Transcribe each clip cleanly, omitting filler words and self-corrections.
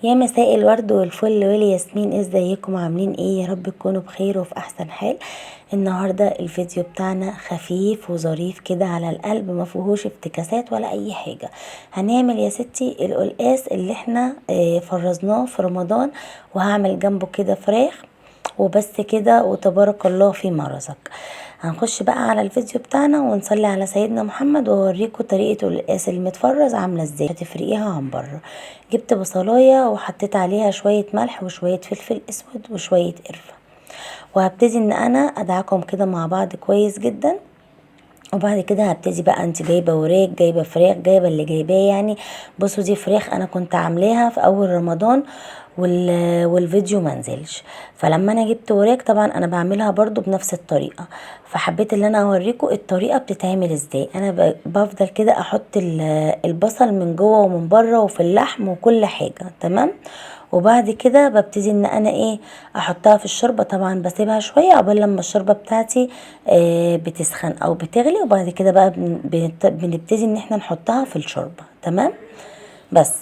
يا مساء الورد والفل والياسمين، ازيكم عاملين ايه؟ يا رب تكونوا بخير وفي احسن حال. النهارده الفيديو بتاعنا خفيف وظريف كده على القلب، ما فيهوش افتكاسات ولا اي حاجه. هنعمل يا ستي القلقاس اللي احنا فرزناه في رمضان، وهعمل جنبه كده فراخ وبس كده، وتبارك الله فيما رزق. هنخش بقى على الفيديو بتاعنا ونصلي على سيدنا محمد واوريكم طريقة القلقاس المتفرز عاملة ازاي، هتفرقيها عن بره. جبت بصلاية وحطيت عليها شوية ملح وشوية فلفل اسود وشوية قرفة، وهبتدي ان انا ادعكم كده مع بعض كويس جدا. وبعد كده هبتدي بقى، انت جايبه وراك، جايبه فراخ، جايبه اللي جايباه يعني. بصوا دي فراخ انا كنت عاملاها في اول رمضان والفيديو منزلش. فلما انا جبت وراك، طبعا انا بعملها برضو بنفس الطريقه، فحبيت ان انا اوريكم الطريقه بتتعمل ازاي. انا بفضل كده احط البصل من جوه ومن بره وفي اللحم وكل حاجه تمام. وبعد كده ببتدي ان انا ايه، احطها في الشوربه. طبعا بسيبها شويه قبل لما الشوربه بتاعتي بتسخن او بتغلي، وبعد كده بقى بنبتدي ان احنا نحطها في الشوربه تمام. بس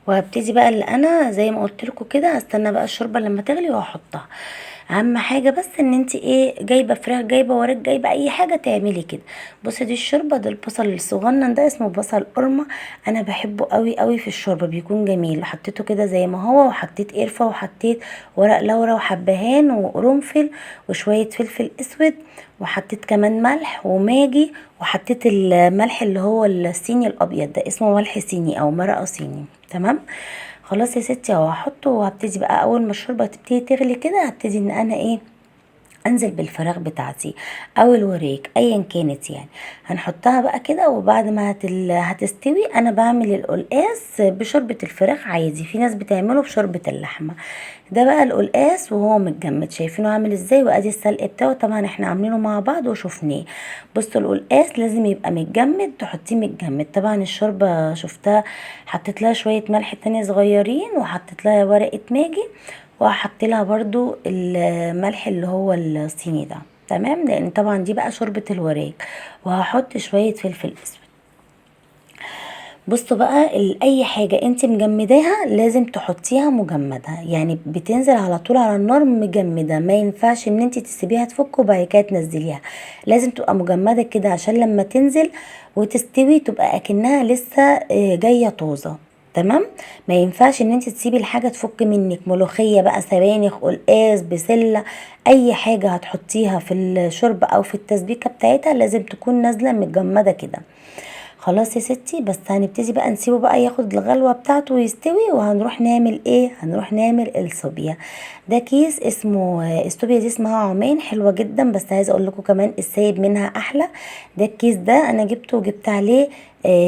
وهبتدي بقى اللي انا زي ما قلت لكم كده، استنى بقى الشوربه لما تغلي وهحطها. اهم حاجه بس ان انت ايه، جايبه فراخ، جايبه وراك، جايبه اي حاجه تعملي كده. بصي دي الشوربه، ده البصل الصغنن ده اسمه بصل قرمه. انا بحبه قوي قوي في الشوربه، بيكون جميل. حطيته كده زي ما هو، وحطيت قرفه، وحطيت ورق لورا وحبهان وقرنفل وشويه فلفل اسود، وحطيت كمان ملح وماجي، وحطيت الملح اللي هو الصيني الابيض ده، اسمه ملح صيني او مرقه صيني تمام. خلاص يا ستي اهو هحطه، وهبتدي بقى اول ما الشوربه تبتدي تغلي كده، هبتدي ان انا ايه، انزل بالفراخ بتاعتي او الوراك ايا كانت يعني. هنحطها بقى كده، وبعد ما هتستوي انا بعمل القلقاس بشوربة الفراخ عادي، في ناس بتعمله بشوربة اللحمة. ده بقى القلقاس وهو متجمد، شايفينه عامل ازاي، وادي السلق بتاعه طبعا احنا عاملينه مع بعض وشفناه. بصوا القلقاس لازم يبقى متجمد، تحطيه متجمد. طبعا الشوربة شفتها، حطيت لها شوية ملح تاني صغيرين، وحطيت لها ورقة ماجي، وهحط لها برضو الملح اللي هو الصيني ده تمام، لان طبعا دي بقى شوربة الوراك. وهحط شوية فلفل اسود. بصوا بقى، اي حاجة انت مجمداها لازم تحطيها مجمدة، يعني بتنزل على طول على النار مجمدة، ما ينفعش ان انت تسيبيها تفك وبعد كده تنزليها. لازم تبقى مجمدة كده عشان لما تنزل وتستوي تبقى اكنها لسه جاية طازة تمام. ما ينفعش ان انت تسيبي الحاجة تفك منك، ملوخية بقى، سبانخ، قلقاس، بسلة، اي حاجة هتحطيها في الشوربة او في التسبيكة بتاعتها لازم تكون نازلة متجمدة كده. خلاص يا ستي، بس هنبتدي بقى نسيبه بقى ياخد الغلوة بتاعته ويستوي، وهنروح نعمل ايه، هنروح نعمل الصوبيا. ده كيس اسمه الصوبيا دي اسمها عمان، حلوة جدا، بس عايزة اقول لكم كمان السايب منها احلى. ده الكيس ده انا جبته وجبت عليه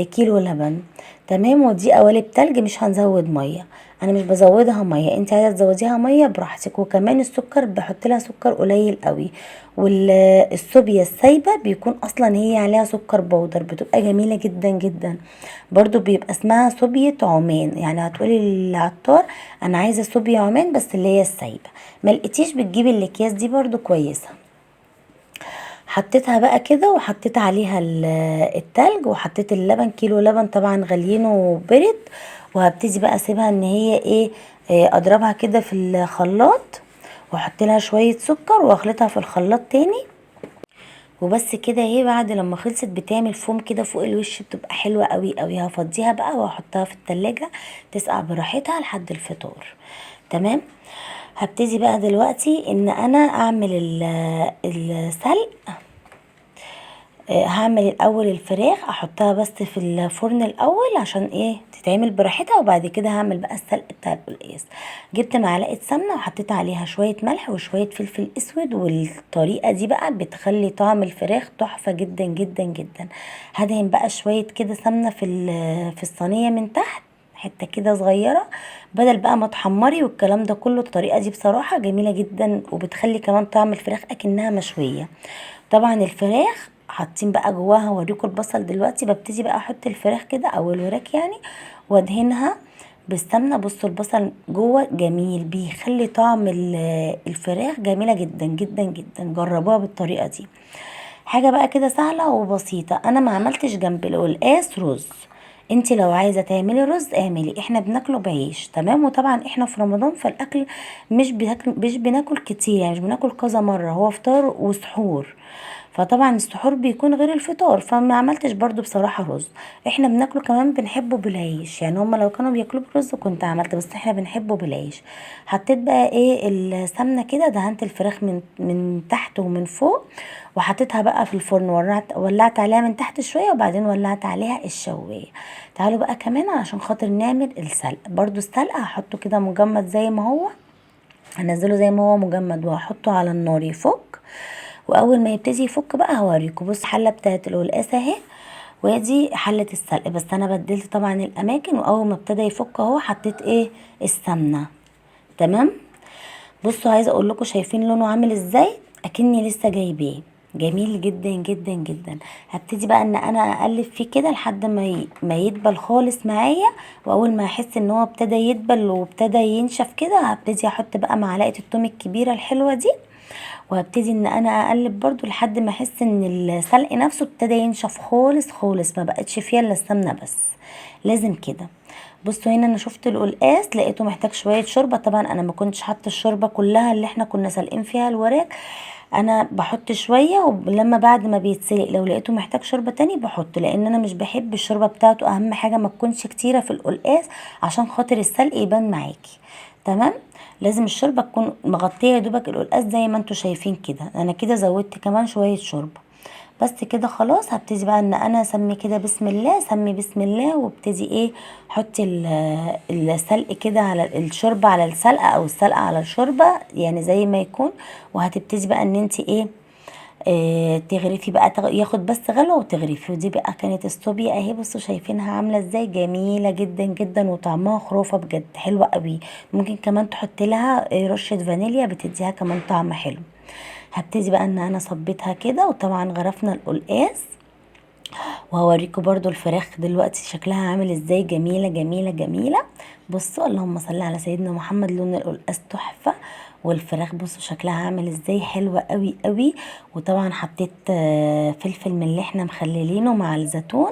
كيلو لبن تمام. ودي قوالب تلج، مش هنزود ميه، انا مش بزودها ميه، انت عايزه تزوديها ميه براحتك. وكمان السكر بحط لها سكر قليل قوي. والصوبيا السايبه بيكون اصلا هي عليها سكر بودر، بتبقى جميله جدا جدا. برضو بيبقى اسمها صوبية عمان، يعني هتقولي للعطار انا عايزه صوبيا عمان بس اللي هي السايبه. ما لقيتيش بتجيبي الاكياس دي برضو كويسه. حطيتها بقى كده، وحطيت عليها التلج، وحطيت اللبن، كيلو لبن طبعا غليينه وبرد. وهبتدي بقى اسيبها ان هي ايه، اضربها كده في الخلاط، واحط لها شويه سكر واخلطها في الخلاط تاني. وبس كده اهي، بعد لما خلصت بتعمل فوم كده فوق الوش، بتبقى حلوه قوي قوي. هفضيها بقى واحطها في التلاجة تسقع براحتها لحد الفطار تمام. هبتدي بقى دلوقتي ان انا اعمل السلق. هعمل الاول الفراخ، احطها بس في الفرن الاول عشان ايه، تتعمل براحتها، وبعد كده هعمل بقى السلق بتاع القلقاس. جبت معلقه سمنه وحطيت عليها شويه ملح وشويه فلفل اسود، والطريقه دي بقى بتخلي طعم الفراخ تحفه جدا جدا جدا. هدهن بقى شويه كده سمنه في الصينيه من تحت، حته كده صغيره، بدل بقى ما تحمري والكلام ده كله. الطريقه دي بصراحه جميله جدا، وبتخلي كمان طعم الفراخ اكنها مشويه. طبعا الفراخ حاطين بقى جواها، هوريكم البصل دلوقتي. ببتدي بقى احط الفراخ كده او الوراك يعني، وادهنها بالسمنه. بصوا البصل جوه جميل، بيخلي طعم الفراخ جميله جدا جدا جدا، جربوها بالطريقه دي. حاجه بقى كده سهله وبسيطه. انا ما عملتش جنب القلقاس رز، انت لو عايزه تعملي رز اعملي، احنا بناكله بعيش تمام. وطبعا احنا في رمضان فالاكل مش بناكل كتير، يعني مش بناكل كذا مره، هو فطار وسحور. فطبعا السحور بيكون غير الفطار، فما عملتش برضو بصراحه رز. احنا بناكله كمان بنحبه بالعيش، يعني هما لو كانوا بياكلوه بالرز كنت عملت، بس احنا بنحبه بالعيش. حطيت بقى ايه السمنه كده، دهنت الفراخ من تحت ومن فوق، وحطيتها بقى في الفرن، ولعت عليها من تحت شويه، وبعدين ولعت عليها الشوايه. تعالوا بقى كمان علشان خاطر نعمل السلق. برضو السلق هحطه كده مجمد زي ما هو، هنزله زي ما هو مجمد وهحطه على النار يفك. واول ما يبتدي يفك بقى هوريكم. بص الحله بتاعت القلقاس اهي، وادي حله السلق، بس انا بدلت طبعا الاماكن. واول ما ابتدى يفك اهو حطيت ايه السمنه. تمام. بصوا عايزه اقول لكم، شايفين لونه عامل ازاي؟ اكني لسه جايباه، جميل جدا جدا جدا. هبتدي بقى ان انا اقلب فيه كده لحد ما يدبل خالص معايا. واول ما احس ان هو ابتدى يدبل وابتدى ينشف كده، هبتدي احط بقى معلقه التوم الكبيره الحلوه دي، وهبتدي ان انا اقلب برضو لحد ما احس ان السلق نفسه ابتدى ينشف خالص خالص، ما بقتش فيها الا السمنه بس، لازم كده. بصوا هنا انا شفت القلقاس لقيته محتاج شويه شوربه. طبعا انا ما كنتش حاطه الشوربه كلها اللي احنا كنا سالقين فيها الوراك، انا بحط شويه، ولما بعد ما بيتسلق لو لقيته محتاج شوربه تاني بحط، لان انا مش بحب الشوربه بتاعته. اهم حاجه ما تكونش كتيره في القلقاس عشان خاطر السلق يبان معاكي. تمام. لازم الشوربه تكون مغطيه يا دوبك القلقاس زي ما انتوا شايفين كده. انا كده زودت كمان شويه شوربه. بس كده خلاص. هبتدي بقى ان انا اسمي كده بسم الله، سمي بسم الله، وابتدي ايه، حطي السلق كده على الشوربه على السلقه، او السلقه على الشوربه، يعني زي ما يكون. وهتبتدي بقى ان انت ايه، تغرفي بقى، ياخد بس غلوه وتغرفي. ودي بقى كانت الصوبيا اهي. بصوا شايفينها عامله ازاي، جميله جدا جدا، وطعمها خرافه بجد، حلوه قوي. ممكن كمان تحطي لها رشه فانيليا بتديها كمان طعم حلو. هبتدي بقى ان انا صبيتها كده، وطبعا غرفنا القلقاس. وهوريكم برضو الفراخ دلوقتي شكلها عامل ازاي، جميلة جميلة جميلة. بصوا اللهم صل على سيدنا محمد، لون القلقاس تحفة. والفراخ بصوا شكلها عامل ازاي، حلوة قوي قوي. وطبعا حطيت فلفل من اللي احنا مخللينه مع الزيتون.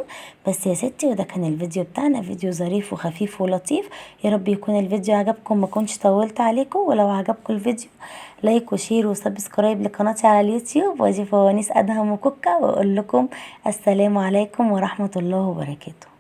بس يا ستي، وده كان الفيديو بتاعنا، فيديو ظريف وخفيف ولطيف. يا رب يكون الفيديو عجبكم، ما كنتش طولت عليكم. ولو عجبكم الفيديو لايك وشير وسبسكرايب لقناتي على اليوتيوب. ودي فوانيس ادهم وكوكا، واقول لكم السلام عليكم ورحمة الله وبركاته.